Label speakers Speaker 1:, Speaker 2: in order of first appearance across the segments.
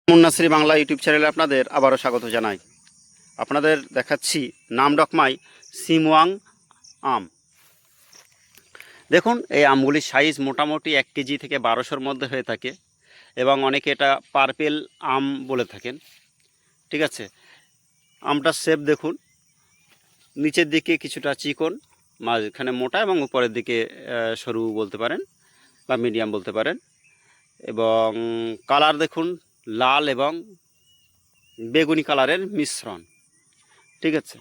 Speaker 1: মুন্নাসির Bangla YouTube চ্যানেলে আপনাদের আবারও স্বাগত জানাই। আপনাদের দেখাচ্ছি নামডকমাই সিমওয়াং আম। দেখুন, এই আমগুলির সাইজ মোটামুটি 1 কেজি থেকে 1200-র মধ্যে হয়ে থাকে এবং অনেকে এটা পার্পেল আম বলে থাকেন। ঠিক আছে, আমটার শেপ দেখুন, নিচের দিকে কিছুটা চিকন, মাঝখানে মোটা এবং উপরের দিকে সরু বলতে পারেন বা মিডিয়াম বলতে পারেন। এবং কালার দেখুন, লাল এবং বেগুনি কালারের মিশ্রণ। ঠিক আছে,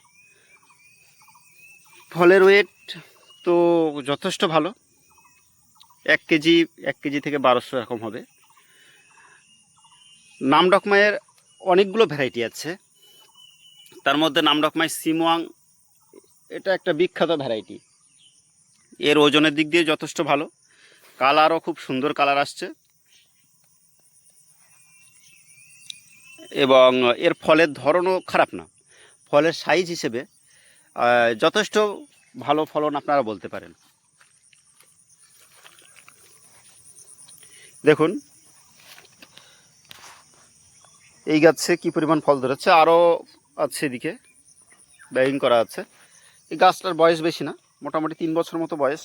Speaker 1: ফলের ওয়েট তো যথেষ্ট ভালো, 1 কেজি থেকে 1200 এরকম হবে। নামডকমাইয়ের অনেকগুলো ভ্যারাইটি আছে, তার মধ্যে নামডকমাই সিমওয়াং এটা একটা বিখ্যাত ভ্যারাইটি। এর ওজনের দিক দিয়ে যথেষ্ট ভালো, কালারও খুব সুন্দর কালার আসছে এবং এর ফলের ধরনও খারাপ না। ফলের সাইজ হিসেবে যথেষ্ট ভালো ফলন আপনারা বলতে পারেন। দেখুন এই গাছে কি পরিমাণ ফল ধরেছে, আরও আছে এদিকে ব্যাগিং করা আছে। এই গাছটার বয়স বেশি না, মোটামুটি 3 বছর মতো বয়স।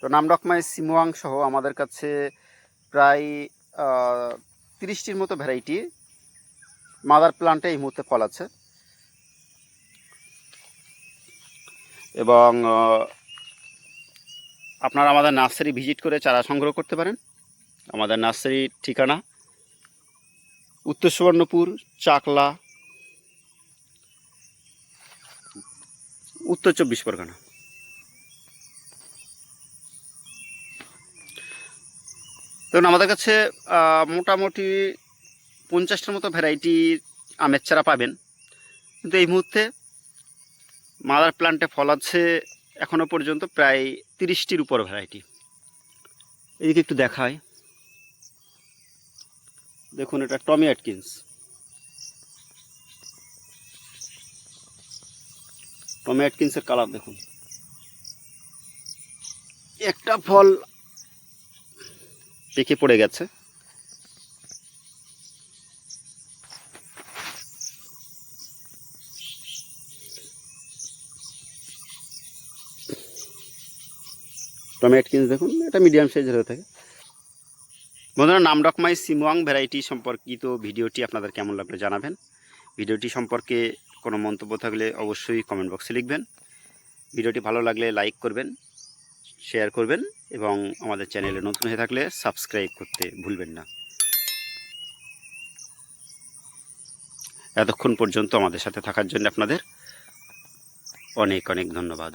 Speaker 1: তো নামডকমাই সিমওয়াং সহ আমাদের কাছে প্রায় 30টির মতো ভ্যারাইটি মাদার প্লান্টে এই মুহূর্তে ফল আছে। এবং আপনারা আমাদের নার্সারি ভিজিট করে চারা সংগ্রহ করতে পারেন। আমাদের নার্সারির ঠিকানা উত্তর সুবর্ণপুর, চাকলা, উত্তর 24 পরগনা। দেখুন, আমাদের কাছে মোটামুটি 50টার মতো ভ্যারাইটি আমের চারা পাবেন, কিন্তু এই মুহূর্তে মাদার প্লান্টে ফল আছে এখনও পর্যন্ত প্রায় 30টির উপর ভ্যারাইটি। এদিকে একটু দেখায়, দেখুন এটা টমি অ্যাটকিন্স। টমি অ্যাটকিন্সের কালার দেখুন, একটা ফল পেকে পড়ে গেছে। টমি অ্যাটকিন্স দেখুন, এটা মিডিয়াম সাইজের হয়ে থাকে। বন্ধুরা, নামডকমাই সিমওয়াং ভ্যারাইটি সম্পর্কিত ভিডিওটি আপনাদের কেমন লাগলো জানাবেন। ভিডিওটি সম্পর্কে কোনো মন্তব্য থাকলে অবশ্যই কমেন্ট বক্সে লিখবেন। ভিডিওটি ভালো লাগলে লাইক করবেন, শেয়ার করবেন এবং আমাদের চ্যানেলে নতুন হয়ে থাকলে সাবস্ক্রাইব করতে ভুলবেন না। এতক্ষণ পর্যন্ত আমাদের সাথে থাকার জন্য আপনাদের অনেক অনেক ধন্যবাদ।